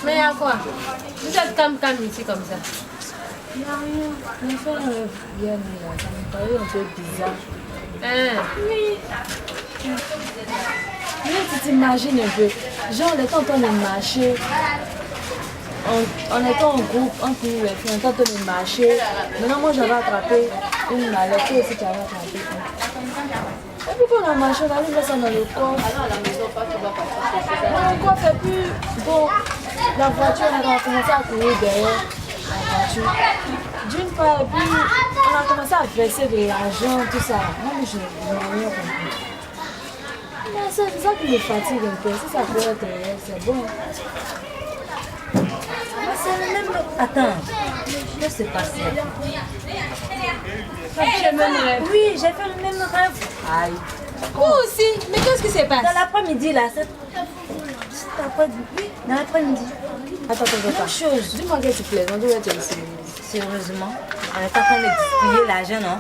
Mais il y a quoi? Vous êtes calme ici comme ça. Il n'y a rien. Mon frère vient, ça me paraît un peu bizarre. Oui. Mais tu t'imagines un peu. Genre, on était en train de marcher. On était en groupe, entre nous les filles, on était en train de marcher. Maintenant, moi, j'avais attrapé une mallette. Toi aussi, tu avais attrapé une. Et puis, quand on a marché, on a mis ça dans le coffre. Dans le coffre, et puis, bon, la voiture, on a commencé à courir derrière la voiture. D'une part, et puis, on a commencé à verser de l'argent, tout ça. Moi, je n'ai rien compris. Mais c'est ça qui me fatigue un peu. Si ça peut être réel, c'est bon. C'est le même... Attends, qu'est-ce qui s'est passé? Oui, j'ai fait le même rêve. Aïe. Moi aussi. Mais qu'est-ce qui s'est passé? Dans l'après-midi, là, oui, dans l'après-midi. Attends. Même chose. Dis-moi que tu plaisantes, où est-ce que tu es ici? Sérieusement, on est en train de distribuer l'argent, non?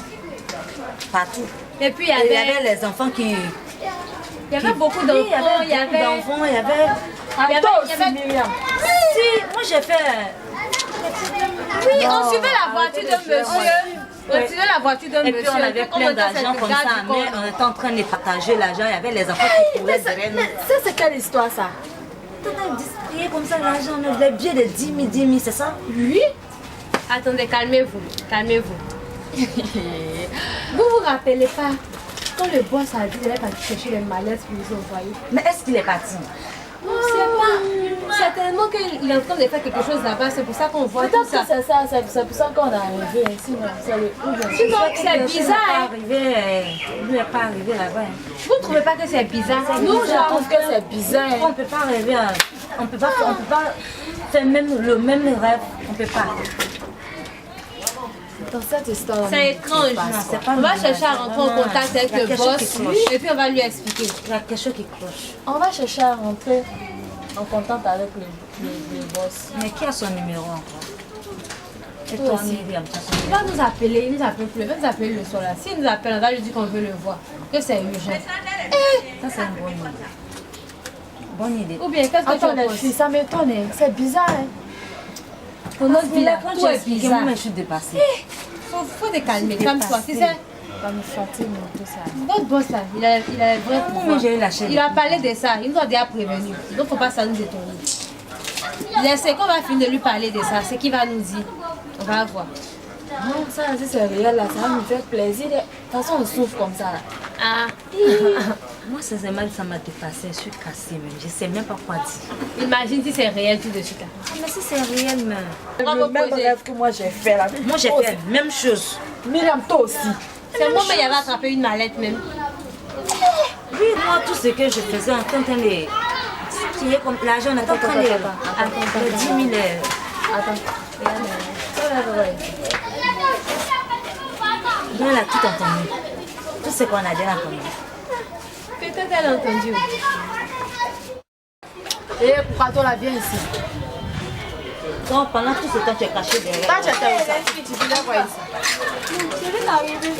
Partout. Et puis, il y avait les enfants qui... Il y avait beaucoup d'enfants, il y avait beaucoup d'enfants, il y avait... Toi aussi, Myriam. Si, moi j'ai fait... Oui, on suivait la voiture d'un monsieur. On suivait la voiture d'un monsieur. Et puis on avait plein d'argent comme ça, mais on était en train de partager l'argent. Il y avait les enfants qui couraient derrière nous. Ça, c'est quelle histoire, ça? On a distribué comme ça l'argent, on avait bien de 10 000, c'est ça? Oui. Attendez, calmez-vous. Vous vous rappelez pas quand le boss a dit qu'il allait partir chercher les mallettes pour les envoyer? Mais est-ce qu'il est parti? On ne sait pas. Certainement qu'il est en train de faire quelque chose là-bas, c'est pour ça qu'on voit tout ça. C'est ça, c'est pour ça qu'on est arrivé ici. Sinon, c'est bizarre. Lui n'est pas arrivé là-bas. Vous ne trouvez pas que c'est bizarre? Nous, je trouve que c'est bizarre. On ne peut pas rêver, on ne peut pas faire même le même rêve, on ne peut pas. Dans cette histoire, c'est étrange. On va chercher à rentrer en contact avec le boss et puis on va lui expliquer. Il y a quelque chose qui cloche. On va chercher à rentrer en contact avec le boss. Mais qui a son numéro encore? Et toi aussi, il va nous appeler, il nous appelle plus, il va nous appeler le soir là. S'il nous appelle, on va lui dire qu'on veut le voir, que c'est urgent. Ça, c'est une bonne idée. Bonne idée. Ou bien, qu'est-ce que tu Attends, les penses? filles, ça m'étonne. C'est bizarre. Ton autre vie là, Quand tout est j'ai bizarre. moi, je suis dépassée. Faut te calmer, calme-toi, tu sais. Ça me fatigue tout ça. Notre boss là, il a vrai pouvoir. J'ai eu la chaîne. Il a parlé de ça, il nous a déjà prévenu. Donc il ne faut pas ça nous étonner. Laissez qu'on va finir de lui parler de ça, ce qu'il va nous dire. On va voir. Non, ça, si c'est réel, là, ça va me faire plaisir. De toute façon, on souffre comme ça. Là. Ah, Moi, sincèrement, ça m'a dépassé. Je suis cassée même. Je ne sais même pas quoi dire. imagine si c'est réel tout de suite. Mais si c'est réel, mais... Le même rêve que moi j'ai fait là. Moi, j'ai fait la même chose. Myriam, toi aussi. C'est moi, mais il avait attrapé une mallette même. Oui, moi, tout ce que je faisais en train de... Qui est comme l'argent, on était en train de... Attends, 10 000... Attends, regarde. Elle a tout entendu. Tout ce qu'on a dit, elle a entendu. Peut-être elle a entendu. Et pourquoi toi la viens ici? Donc, pendant tout ce temps, tu es caché derrière. Toi, tu étais où ça? Tu venais voir ici. Je viens d'arriver.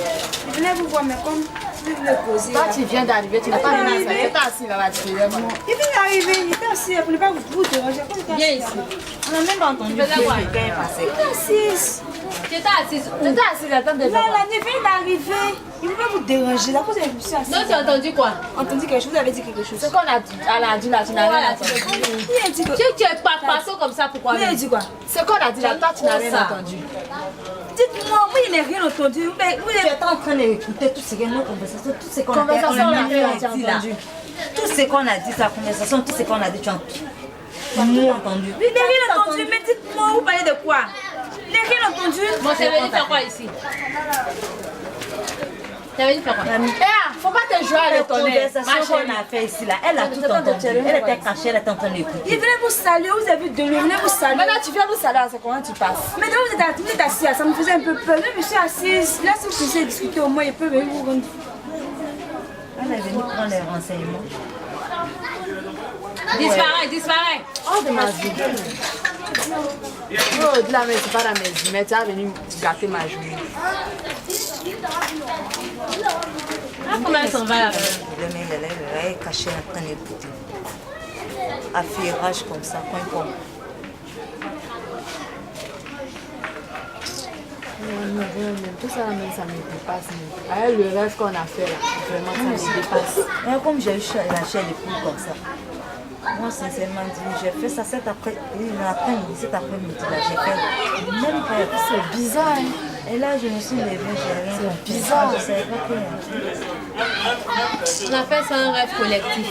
Je venais vous voir, mais comme je voulais poser. Toi, tu viens d'arriver, tu n'as pas venu ici. Tu étais assis là-bas, tu faisais quoi? Je viens d'arriver, il était assis, je ne voulais pas vous déranger. Viens ici. On n'a même pas entendu que quelqu'un est passé. Il était assise. Tu étais assise où? Tu étais assis là, attends de Mais là, je viens d'arriver. Il ne veut pas vous déranger. La cause, je me suis assise. Non, tu as entendu quoi? Entendu quelque chose, vous avez dit quelque chose. Ce qu'on a dit, elle a dit là, tu n'as rien entendu. Il a dit que... Tu es pas passant comme ça, pourquoi? Il a dit quoi? Ce qu'on a dit là, toi, tu n'as rien entendu. Dites-moi, oui, il n'a rien entendu. Mais vous Tu étais en train d'écouter tout ce que nos conversations, tout ce qu'on a Conversation, on a dit là. entendu. Tout ce qu'on a dit, sa conversation, tout ce qu'on a dit, tu as nous entendu. il n'a rien entendu. Mais dites-moi, vous parlez de quoi? Il n'a rien entendu. Bon, c'est venu faire quoi ici? T'es venu faire quoi? Faut pas te jouer à La l'étonner. conversation qu'on a fait ici, là, elle a tout entendu. Elle était cachée, elle était en train d'écouter. Il venait vous saluer, vous avez de lui, il venait vous saluer. Maintenant, tu viens nous saluer, c'est comment tu passes? Mais donc vous êtes assis, là, ça me faisait un peu peur. Je me suis assise. Là, si vous puissiez discuter au moins, il peut venir vous rendre. Elle est venue prendre les renseignements. Disparais. Oh, de ma vie. Oh, de la mais c'est pas la maison, mais tu es venu gâter ma journée. Ah, comment elle s'en va là? Elle est cachée en train d'écouter. Affairage comme ça, point. Tout ça, même, ça me dépasse. Avec le rêve qu'on a fait là, vraiment, ça me dépasse. Et comme j'ai eu la chair de poule comme ça, moi, sincèrement, j'ai fait ça cet après-midi, cet après-midi, là, j'ai fait même pas. C'est bizarre, hein? Et là, je me suis levée, j'ai rien. C'est bizarre. Je savais pas que... On appelle ça un rêve collectif.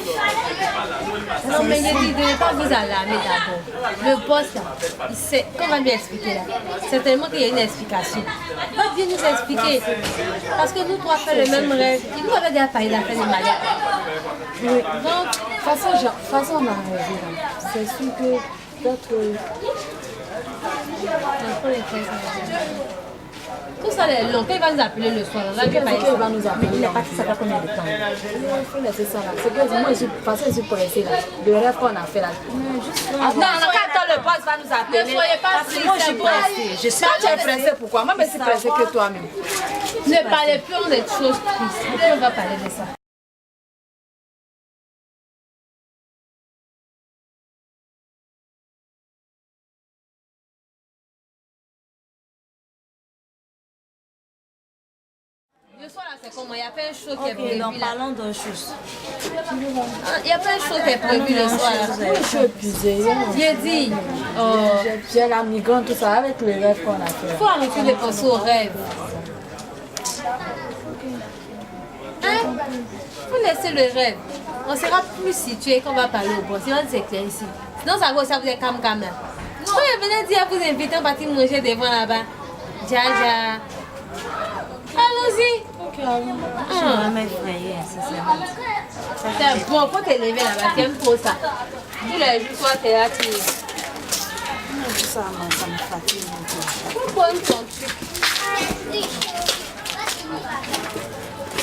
Non, mais il dit de ne pas vous alarmer d'abord. Le boss, là, il sait, qu'on va lui expliquer là. Certainement qu'il y a une explication. Il va bien nous expliquer. Parce que nous trois faisons le même rêve. Il nous avait déjà parlé d'affaires de malade. Oui. Donc, Façon, on a rêvé là. C'est sûr que d'autres. tout ça est long. Quand il va nous appeler le soir, là, il va nous appeler. Il est parti, ça fait combien de temps? Il faut laisser ça là. C'est que moi, je suis pressée là. Le rêve qu'on a fait là. non, quand le boss va nous appeler, ne soyez pas triste. Moi, je suis pressée. Je sais Toi, tu es pressée pourquoi? Moi, je suis pressée que toi-même. Ne parlez plus de choses tristes. Après, on va parler de ça. Le soir là, c'est comment? Il n'y a pas un show qui est prévu donc là. parlons d'une chose. Il n'y a pas un show qui est prévu le soir là. Moi, je suis épuisée. J'ai dit, J'ai la migraine, tout ça, avec le rêve qu'on a fait. il faut arrêter de penser au rêve. Hein? Il faut laisser le rêve. On sera plus situé quand on va parler au boss. Il va nous éclairer ici. Sinon, ça va, ça vous est calme quand même. Quand il venait dire à vous inviter, on va partir manger devant là-bas. Jaja. Allons-y. Je suis vraiment effrayée, sincèrement. C'est bon, faut te lever là-bas. Tu aimes trop ça. Tous les jours, toi, t'es là, tu... Tout ça, ça me fatigue. Faut prendre ton truc.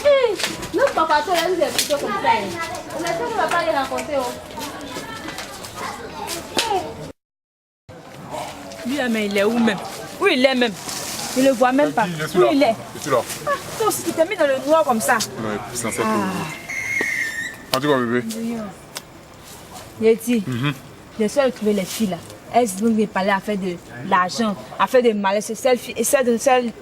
Hey, notre papa, toi, là, nous est plutôt comme ça. On essaie de ne pas les raconter. Lui, mais il est où même? Où il est même? Je ne le vois même pas. Je suis Où là. il est? Je suis là. Ah, toi aussi, tu t'es mis dans le noir comme ça. Ouais, c'est un cercle. En tout cas, bébé. J'ai dit, j'ai su retrouver les filles là. Elles vont me parler à faire de l'argent, à faire des malaises.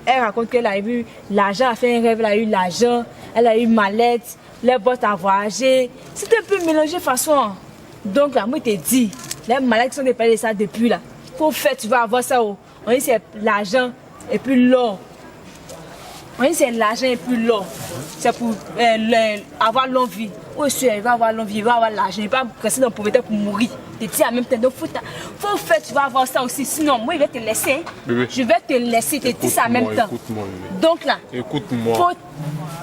Elle raconte qu'elle a eu l'argent, elle a fait un rêve, elle a eu l'argent, elle a eu mallette, les bottes à voyager. C'était un peu mélangé façon. Donc là, moi, je t'ai dit, les mallettes sont dépayées de ça depuis là. Faut faire, tu vas avoir ça. On dit c'est l'argent et puis l'or. On dit c'est l'argent et puis l'or. C'est pour avoir longue vie. Aussi, il va avoir longue vie, il va avoir l'argent. Il va rester dans la pauvreté pour mourir. Tu dis en même temps, donc faut faire, tu vas avoir ça aussi. Sinon, moi, je vais te laisser. Bébé. Je vais te laisser, te dis ça en même temps. Écoute-moi, bébé. Donc là, Écoute-moi.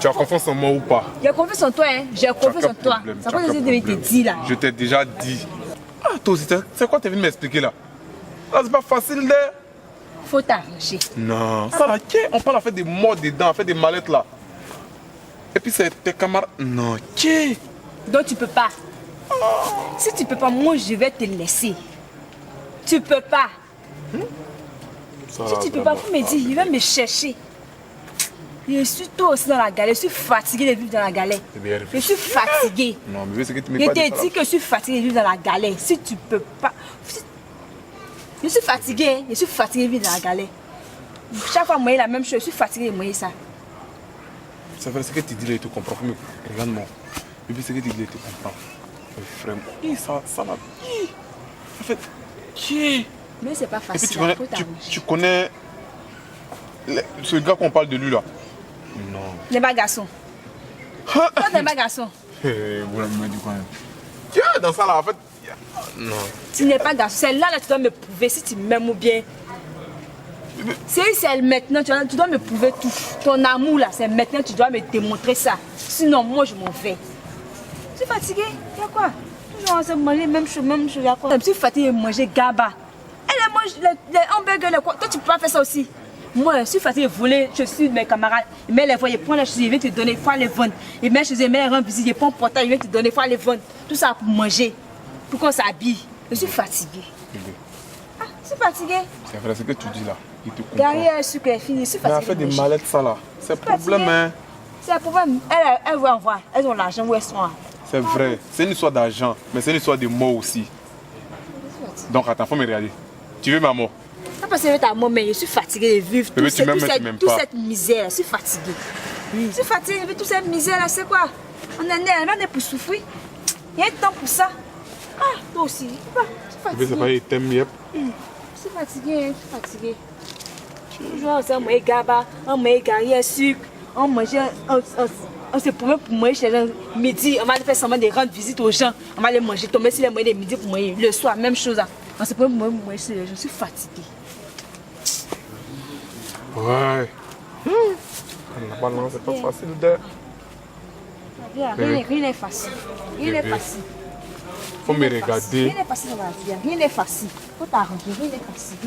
Tu as confiance en moi ou pas? j'ai confiance en toi, hein. J'ai confiance en toi. C'est quoi que je te dis là? Je t'ai déjà dit. Ah, toi aussi, c'est quoi tu es venu m'expliquer là? Là, c'est pas facile de... Faut t'arranger. Non, ça là, on parle à faire des morts dedans, à faire des mallettes là. Et puis c'est tes camarades. Non, qui? Donc tu peux pas. Si tu peux pas, moi je vais te laisser. Tu peux pas. Si tu peux pas, faut me dire, il va me chercher. Je suis toi aussi dans la galère, je suis fatiguée de vivre dans la galère. Je suis fatiguée. Non, bébé, c'est que tu Je m'es pas t'ai dit que je suis fatiguée de vivre dans la galère. Si tu peux pas. Je suis fatiguée, hein. Je suis fatiguée de vivre dans la galère. Chaque fois, moi, la même chose, je suis fatiguée de moi ça. C'est vrai, ce que tu dis là, il te comprend. Mais regarde-moi. Bébé, ce que tu dis là, il te comprend. Vraiment. Ça va. En fait, qui? Mais c'est pas Et puis facile. tu connais ce gars qu'on parle de lui là? Non. Les bas garçons. Toi, t'es un bas garçon. Voilà, il m'a dit quand même. Tiens, dans ça là, en fait. Non. Tu n'es pas garçon. C'est là, tu dois me prouver si tu m'aimes ou bien. C'est maintenant, tu dois me prouver tout. Ton amour là, c'est maintenant, tu dois me démontrer ça. Sinon, moi, je m'en vais. Je suis fatiguée. Il y a quoi? Toujours on se manger même chose, il y a quoi? Je suis fatiguée de manger gaba. Elle mange les hamburgers, les quoi. Toi, tu peux pas faire ça aussi. Moi, je suis fatiguée de voler. Je suis mes camarades. Ils mettent les voix, ils prennent les choses, ils viennent te donner, il faut aller vendre. Ils mettent chez eux, ils mettent les visite, ils prennent le portail, ils viennent te donner, il faut aller vendre. Tout ça pour manger. Pour qu'on s'habille. Je suis fatiguée. Bébé, Ah, je suis fatiguée. c'est vrai, ce que tu dis là, il te comprend. Derrière, ce qu'elle finit, je suis Mais elle a fatiguée. fait de des manger. mallettes ça là. C'est un problème, fatiguée. hein. C'est un problème. Elles vont avoir. Elles ont l'argent où elles sont. C'est vrai. C'est une histoire d'argent, mais c'est une histoire de mort aussi. Donc attends, faut me regarder. Tu veux ma mort? pas parce que ta maman, mais je suis fatiguée de vivre Bébé, tu m'aimes, mais tu m'aimes toute pas. cette misère. Je suis fatiguée. Je suis fatiguée de vivre toute cette misère là. C'est quoi? On est né pour souffrir. Il y a un temps pour ça. Ah, toi aussi. Je suis fatiguée. Bébé, c'est pas, il t'aime, yep. Je suis fatiguée, je suis fatiguée. Toujours, on mange gaba, on mange carrière sucre, on mange, on se promet pour manger chez les gens midi, on va faire semblant de rendre visite aux gens, on va les manger, tomber sur les moyens de midi pour manger, le soir, même chose. On se promet pour manger chez les gens, je suis fatiguée. Ouais. La balance, c'est pas facile de... Rien n'est facile. Rien n'est Bébé. facile. Faut me regarder. Rien n'est facile dans la vie. Rien n'est facile. Faut t'arranger. Rien n'est facile.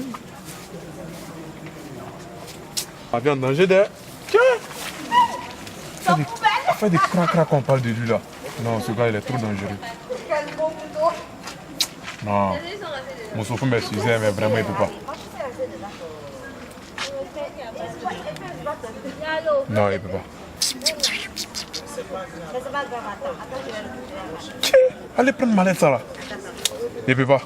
La vie en danger de... Tiens. Fait des crac quand on parle de lui là. Non, ce gars il est trop dangereux. Non. Mon sofa m'excusait, mais vraiment il peut pas. Non, il peut pas. Tiens, allez prendre ma lettre ça là. Il peut pas.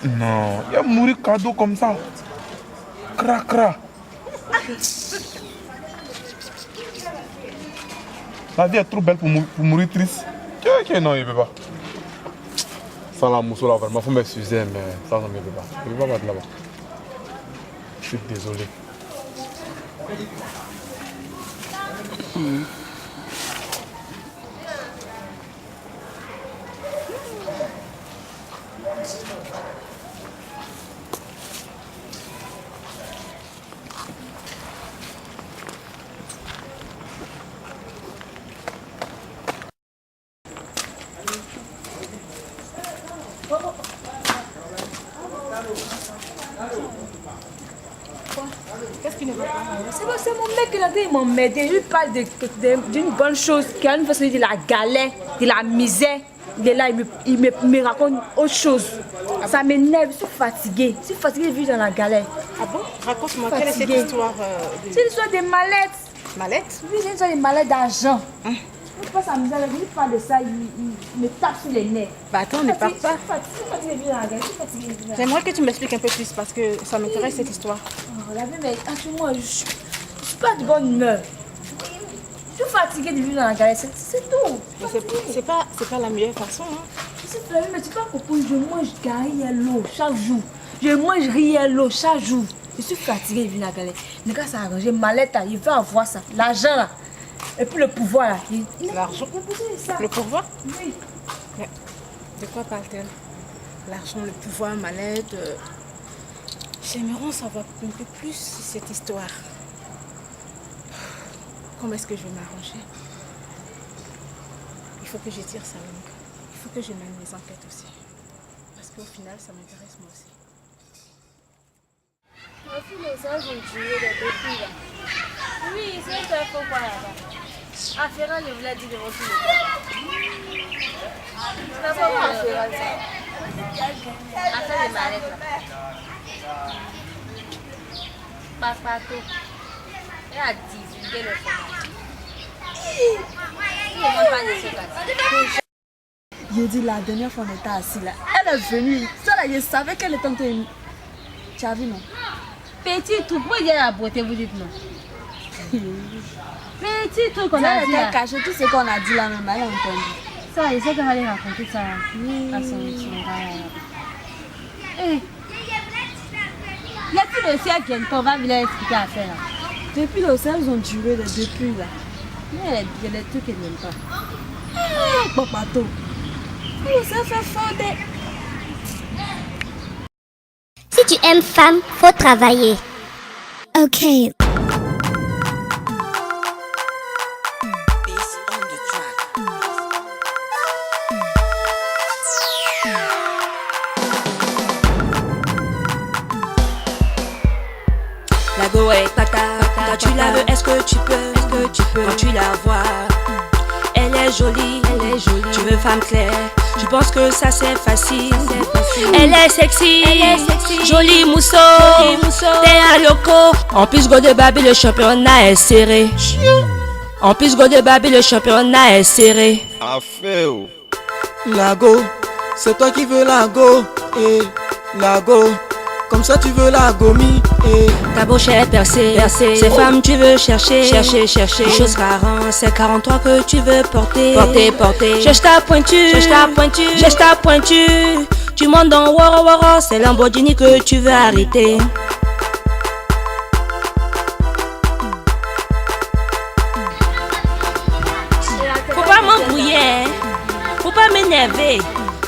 Non, il a mouru cadeau comme ça. Cra. La vie est trop belle pour mourir triste. Ok, non, il peut pas. Ça la mousseau là, vraiment, faut m'excuser, mais ça, non, il peut pas. Il peut pas battre là-bas. Je suis désolé. Qu'est-ce qui ne va pas? C'est mon mec qui l'a dit, il m'a m'aidé. Il parle d'une bonne chose, qui a une façon de la galère, de la misère. Il est là, il me raconte autre chose. Ça m'énerve, je suis fatiguée. Je suis fatiguée de vivre dans la galère. Ah bon? Raconte-moi, quelle est cette histoire C'est l'histoire des mallettes. Mallettes? Oui, c'est l'histoire des mallettes d'argent. Je passe à misère, il parle de ça, il me tape sur les nerfs. Bah attends, ne pars pas. Je suis fatiguée de vivre dans la galère. Je suis fatiguée de vivre dans la galère. J'aimerais que tu m'expliques un peu plus parce que ça m'intéresse cette histoire. Oh, la vie, mais actuellement, je suis pas de bonne humeur. Je suis fatiguée de vivre dans la galère, c'est tout. Mais c'est pas la meilleure façon. Hein. C'est vrai, mais tu pas compris, je mange l'eau chaque jour. Je mange l'eau chaque jour. Je suis fatiguée de vivre dans la galère. Le gars s'est arrangé, mallette, il veut avoir ça, l'argent là. Et puis le pouvoir là. L'argent? Il a besoin de ça. Le pouvoir? Oui. Mais de quoi parle-t-elle? L'argent, le pouvoir, mallette. J'aimerais en savoir un peu plus sur cette histoire. Comment est-ce que je vais m'arranger? Il faut que je tire ça longue. Il faut que je mène mes enquêtes aussi. Parce qu'au final, ça m'intéresse moi aussi. Ma fille, les anges ont tué les deux filles là. Oui, c'est un peu faux quoi là-bas. Afférent, je voulais dire devant tout le monde. C'est pas pour Afférent ça. Affaire de malette là. Papato. Elle a divulgué l'information. Il ne demande pas de ce cas. Je dis la dernière fois on était assis là. Elle est venue. Ça là, je savais qu'elle était en train de... Tu as vu non? Petit truc, pourquoi dire la beauté, vous dites non? Petit truc qu'on a dit Elle là. a caché tout ce qu'on a dit là, mais elle a entendu. Ça, il sait qu'elle allait raconter ça à son gars. Eh, y a-t-il le ciel qui va venir expliquer à faire là? Depuis le ciel, ils ont duré depuis là. Mais il y a des trucs qu'elle n'aime pas. Ah, papato. Le ciel fait fondre. Si tu aimes femme, faut travailler. Ok. La go est tata, quand tu la veux, est-ce que tu peux, quand tu la vois, elle est jolie, tu veux femme claire, tu penses que ça c'est facile, elle est sexy, jolie mousseau, t'es un loco, en plus go de Babi le championnat est serré, en plus go de Babi le championnat est serré. Affaire. La go, c'est toi qui veux la go. la go. Comme ça tu veux la gomi. Ta bouche est percée, ces femmes tu veux chercher. Chose 40, c'est 43 que tu veux porter. Cherche ta pointure, Tu montes dans Wara Wara, c'est Lamborghini que tu veux arrêter. Faut pas m'embrouiller, faut pas m'énerver.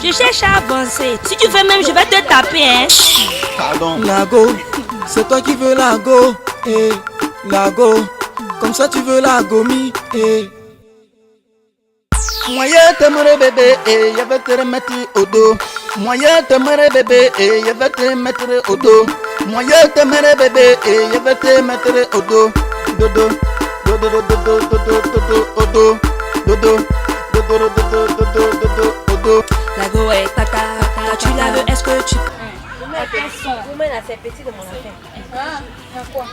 Je cherche à avancer. Si tu veux même, je vais te taper. Pardon. La go, c'est toi qui veux la go. La go, comme ça tu veux la gomi. Moi je t'aimerais bébé, je vais te remettre au dos. Moi je t'aimerais bébé, je vais te mettre au dos. Moi je t'aimerais bébé, je vais te mettre au dos. Dodo, dodo, dodo, dodo, dodo, dodo, dodo, dodo. La go est tata, tu la veux, est-ce que tu peux? Vous mettez assez petit de mon affaire. Ah, quoi?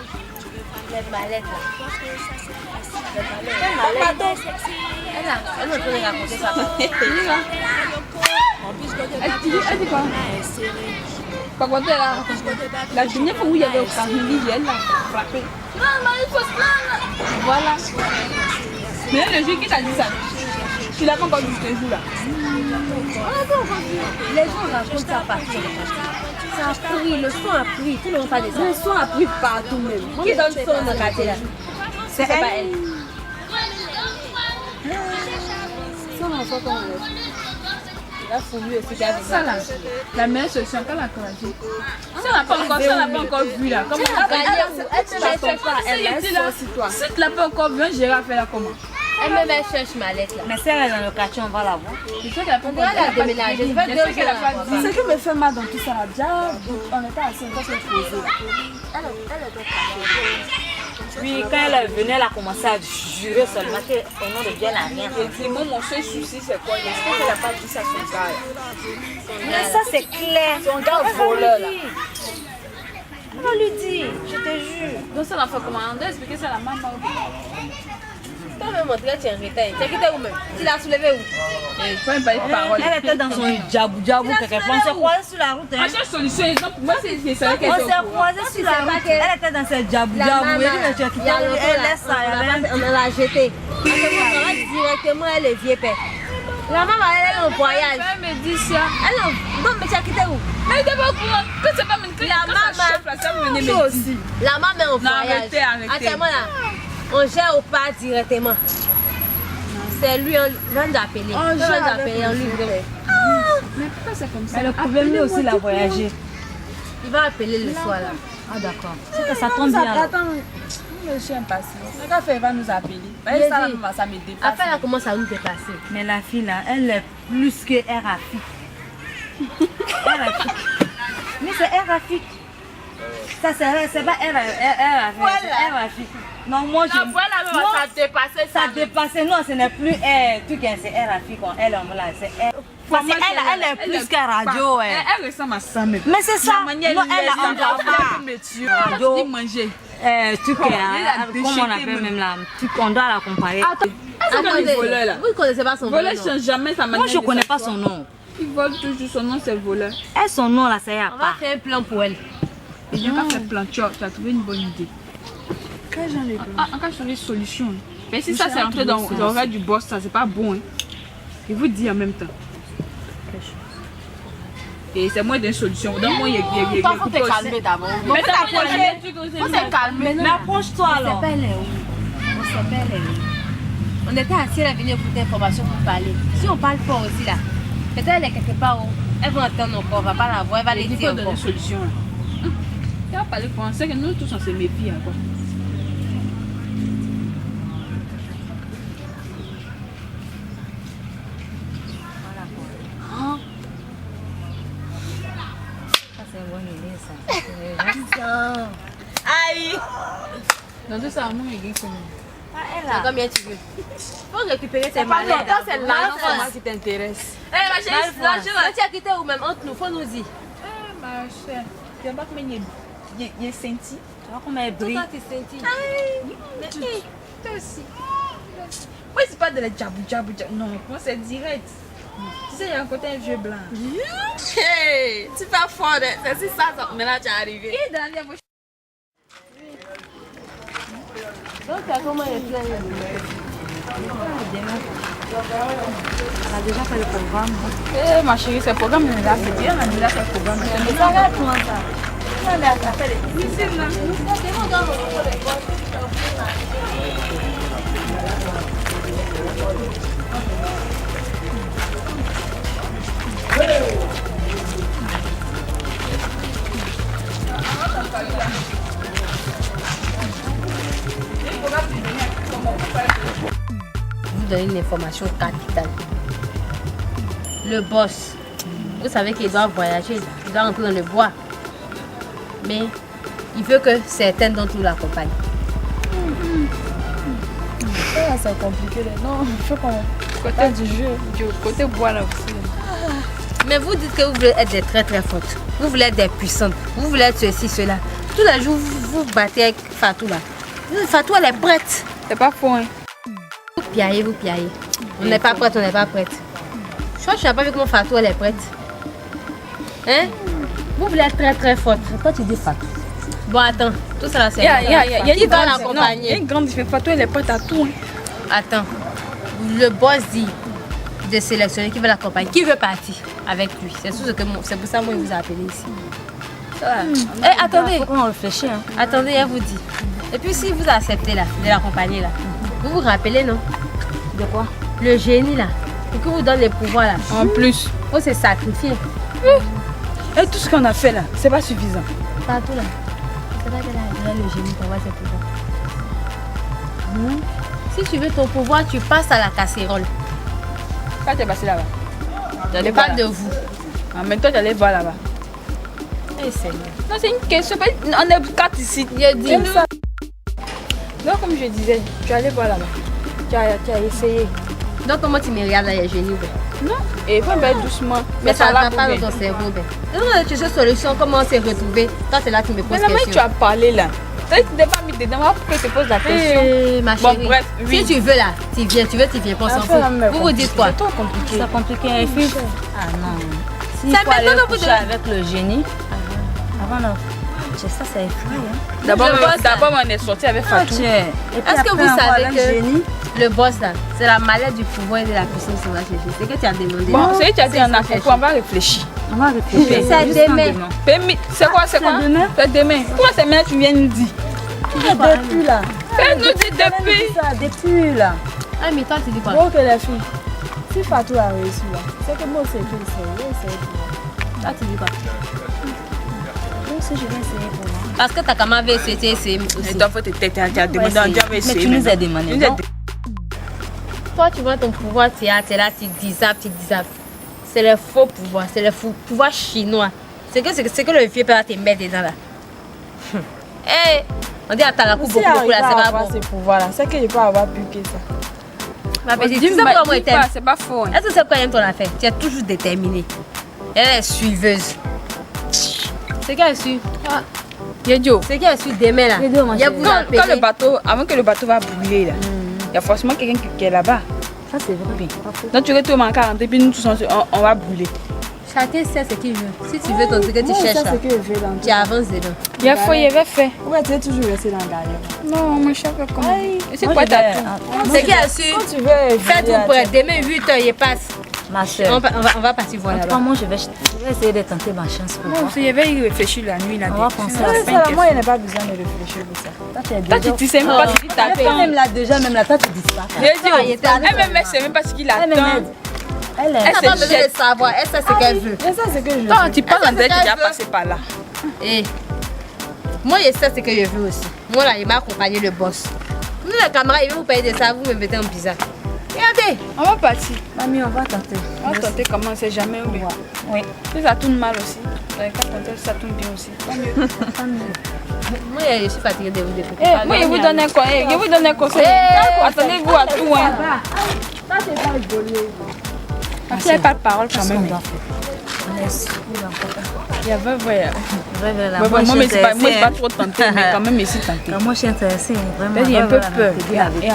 Les mallettes là. Elle me peut raconter ça. Elle dit quoi? Par contre, la dernière fois où il y avait au Carmeli, elle l'a frappé. Non, il faut se plaindre. Voilà. Mais le jour qui t'a dit ça, tu l'as pas encore vu ce jour-là. Les gens racontent ça partout. Ça a pris, le son a pris, tout le monde parle de ça. Le son a pris partout même. Qui donne son dans le quartier là? C'est pas elle. Ça, on a fait comme Il a fourbu aussi qu'elle ça là, la meilleure solution quand la encouragée. Ça n'a pas encore vu là. Comment on va si tu l'as pas encore vu, un gérard fait là comment? Elle me cherche ma lettre là. Mais si elle est dans le quartier, on va la voir. C'est sûr qu'elle a pas encore déménagé. Ce qui me fait mal dans tout ça là, déjà, on était assis, on s'est posé. Puis quand elle est venue, elle a commencé à jurer seulement qu'au nom de Dieu, elle n'a rien fait. Et moi, mon seul souci, c'est quoi? Est-ce qu'elle n'a pas dit ça à son gars? Mais ça, c'est clair. Son gars voleur là. On lui dit, je te jure. Donc ça l'a fait comment? On doit expliquer ça à la maman. Toi même montrer tu es en retard. Tu as quitté où même? Tu l'as soulevé où? Il faut même pas de parole. Elle était dans son djabou quelque part. On s'est croisés sur la route. À chaque solution, exemple, pour moi, c'est ça qu'elle on s'est croisés sur la route. Elle était dans ce djabou. Elle laisse ça. On l'a jeté. On va directement elle est vieux père. La maman elle est en voyage. Elle me dit ça. Non mais tu as quitté où? Mais elle était pas au courant. Que c'est pas une La maman aussi. La maman est en voyage. Attends-moi là. On gère au pas directement. C'est lui, on vient d'appeler. On vient d'appeler, on lui dit. Mais pourquoi c'est comme ça? Elle pouvait lui aussi la voyager. Il va appeler le soir là. Ah d'accord. C'est que ça tombe bien. Attends, je suis impatient. Le gars fait, il va nous appeler. Ça me dépasse. Après, elle commence à nous dépasser. Mais la fille là, elle est plus que Rafik. Mais c'est Rafik. Ça c'est pas Rafik. Non, moi je. Voilà, ça dépassait. Ça dépassait. Non, ce n'est plus tout qu'elle c'est Rafik. Elle là, c'est parce qu'elle est plus que radio. Elle ressemble à ça même. Mais c'est ça. Non, elle a un radio. Manger. Tu comment on appelle même là, on doit la comparer. Attendez, vous ne connaissez pas son nom? Voleur change jamais sa manière. Moi je ne connais pas son nom. Il vole toujours, son nom c'est voleur. Et son nom là, ça y a pas. On va faire un plan pour elle. Il n'y a pas fait plan, tu as trouvé une bonne idée. Quel genre de plan? On va chercher une solution. Mais si ça c'est entré dans l'oreille du boss, ça c'est pas bon. Il vous dit en même temps. Et c'est moins d'une solution. Donc moi il y a faut te calmer d'abord. Mais t'approcher. Faut te calmer. Mais approche-toi alors. On était assis, elle est venue écouter l'information pour parler. Si on parle fort aussi là, peut-être elle est quelque part où elle va entendre encore, on va pas la voir, elle va les dire encore. Il faut donner une solution là. Tu vas parler pour c'est que nous tous on se méfie encore. C'est une bonne idée ça. Aïe! Dans tout ça, moi il gagne combien? Combien tu veux? Faut récupérer tes mallettes. C'est l'argent qui t'intéresse. Eh ma chérie, l'argent, tu as quitté ou même entre nous, faut nous dire. Ma chère, tu vois pas comment il est senti? Tu vois comment elle brille? Toi tu senti. Mais toi aussi. Moi c'est pas de la djabou. Non, moi c'est direct. Tu sais, il y a un côté un vieux blanc. Hey, tu fais fort, c'est si ça, maintenant tu es arrivé. Et dans la bouche. Donc, comment il est plein On a déjà fait le programme. Eh, ma chérie, ce programme, on l'a fait bien. On a déjà fait le programme. Mais ça regarde comment ça. On a fait les difficiles, là. Vous donnez une information capitale. Le boss, vous savez qu'il doit voyager, il doit rentrer dans le bois. Mais il veut que certains d'entre nous l'accompagnent. C'est compliqué. Non, il faut qu'on côté du jeu, du côté bois là aussi. Mais vous dites que vous voulez être des très très fortes. Vous voulez être des puissantes. Vous voulez être ceci, cela. Tous les jours, vous battez avec Fatou là. Fatou, elle est prête. C'est pas faux, hein. Vous piaillez, vous piaillez. On n'est pas prête, on n'est pas prête. Je crois que tu n'as pas vu comment Fatou, elle est prête. Hein? Vous voulez être très très forte. Toi, tu dis Fatou. Bon, attends. Tout ça là, c'est... Il y a Qui une va grande l'accompagner? il y a une grande différence. Fatou, elle est prête à tout. Attends. Le boss dit de sélectionner qui veut l'accompagner. Qui veut partir avec lui? C'est pour ça que moi, il vous a appelé ici. Eh, attendez. Faut qu'on réfléchisse. Hein. Attendez, elle vous dit. Et puis si vous acceptez là, de l'accompagner là, vous vous rappelez, non? De quoi? Le génie là, et que vous donne les pouvoirs là. En plus. Faut se sacrifier. Et tout ce qu'on a fait là, c'est pas suffisant. Partout là. C'est pas qu'elle a le génie pour avoir ses pouvoirs. Si tu veux ton pouvoir, tu passes à la casserole. Quand tu es passé là-bas, Je parle de vous. En même temps, tu allais voir là-bas. Eh Seigneur. Non, c'est une question. On est 4 ici. Je dis. Donc, comme je disais, tu allais voir là-bas. Tu as essayé. Donc comment tu me regardes là, il y a génie? Non. Et il faut mettre doucement. Mais ça ne va va pas dans ton cerveau. Non, tu cherches solution, comment on s'est retrouvé. Toi, c'est là que tu me poses mais la main, question. tu as parlé là. Tu n'es pas mis dedans. Pourquoi tu te poses la question? Ma Bon, chérie, bref, oui. si tu veux là, tu viens, tu viens, pas, on s'en fout. Vous dites quoi? C'est trop compliqué. C'est compliqué. Il faut... Ah non. S'il Ça faut fait aller tout le bout coucher de- avec le génie. Avant, non. Ça, ça effraie. Hein. D'abord, on est sorti avec Fatou. Est-ce que vous savez que le boss là, c'est la maladie du pouvoir et de la puissance qu'on va chercher? C'est que tu as demandé. Bon, c'est que tu as dit en Afrique, on va réfléchir. On va réfléchir. C'est demain. C'est quoi? C'est demain? C'est demain. Pourquoi c'est maintenant que tu viens nous dire? Depuis là. Elle nous dit depuis. Depuis là. Ah, mais toi, tu dis quoi? Bon, que les filles, si Fatou a réussi là, c'est que moi, c'est tout. C'est Toi, tu dis quoi? Moi aussi, je vais essayer pour moi. Parce que t'as quand même essayé aussi. Et toi, faut te tête, tu as demandé, on va essayer. Mais tu nous as demandé. Non? Toi, tu vois ton pouvoir, tu es là, tu disapes. C'est le faux pouvoir, c'est le faux pouvoir chinois. C'est que le vieux père te met dedans là. Hé, on dit à Tarakou beaucoup là, c'est pas bon. ces pouvoirs-là, c'est que je peux avoir plus que ça. Ma petite, tu sais pourquoi moi je t'aime? C'est pas faux. Est-ce que tu sais pourquoi j'aime ton affaire? Tu es toujours déterminée. Elle est suiveuse. C'est qu'elle suit. Yedio, C'est qu'elle suit demain là. Yedio, ma Il y a chérie. vous quand le appeler. bateau, avant que le bateau va brûler là, il y a forcément quelqu'un qui est là-bas. Ça, c'est vrai. Donc tu retournes en 40 et puis nous tous on va brûler. Chacun sait ce qu'il veut. Si tu veux ton truc que tu Moi, cherches ça, là, c'est que je fais dans tu avances dedans. Il y a faux, il y avait fait. Ouais, tu es toujours resté dans le derrière. Non, mon chef, comment? C'est Moi, quoi je ta vais- tout? C'est qu'elle suit. Quand tu veux, Fais tout prêt. Demain 8h, il passe. Ma soeur. On va partir voir En tout cas, là-bas. moi, je vais essayer de tenter ma chance pour Non, voir. il y avait réfléchi la nuit là. On va penser à Ouais, ça. ça, moi, il n'y a pas besoin de réfléchir pour ça. Toi, tu es Toi, déjà... tu sais même pas ce qu'il t'attend. Même là, déjà, même là, toi, tu dis pas. Yedio, elle-même, elle sait même pas ce qu'il Elle attend. m'aide. Elle Elle est... n'a pas besoin de savoir. Elle sait ce qu'elle veut. Et ça, c'est que je Toi, veux. tu parles en c'est tête, tu es déjà qu'elle veut. passé par là. Et moi, je sais ce que je veux aussi. Moi, là, il m'a accompagné le boss. Nous, les camarades, ils vont vous payer de ça, vous me mettez en bizarre. Regardez. On va partir. Mamie, on va tenter. On va tenter comment, on sait jamais où bien. Oui. Si ça tourne mal aussi. Dans les cas contraires, ça tourne bien aussi. Tant mieux. Moi, je suis fatiguée de vous écouter. Eh, moi, je vous donne un conseil. Je vous donne un conseil. Attendez-vous à tout. Hein. Ça, c'est pas rigolo. Ma fille n'a pas de parole quand même. On est sûr encore. Il y avait, ouais. Vrai, là, Moi, moi, je moi, suis c'est pas intéressée. trop tenté, mais quand même, ici tenté. Moi, je suis intéressée, vraiment. Il y a un peu Voilà, peur. te dire la vérité,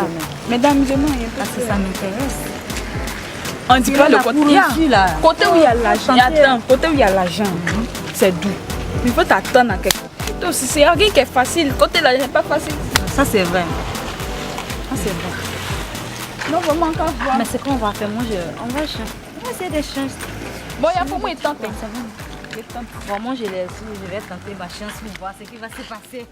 mais- Mesdames, je m'en, il y a un peu Parce que peur. ça m'intéresse. On dit pas le côté. Côté où il y a l'argent. Attends, côté où il y a l'argent, c'est doux. Il faut t'attendre à quelque chose. C'est rien qui est facile. Côté là, n'est pas facile. Ça, c'est vrai. Ça, c'est vrai. Non, vraiment, encore voir. Mais c'est quoi on va faire? Moi, on va essayer des chances. Bon, il y a pour moi, il tente. Bon, moi, je vais tenter ma chance pour voir ce qui va se passer.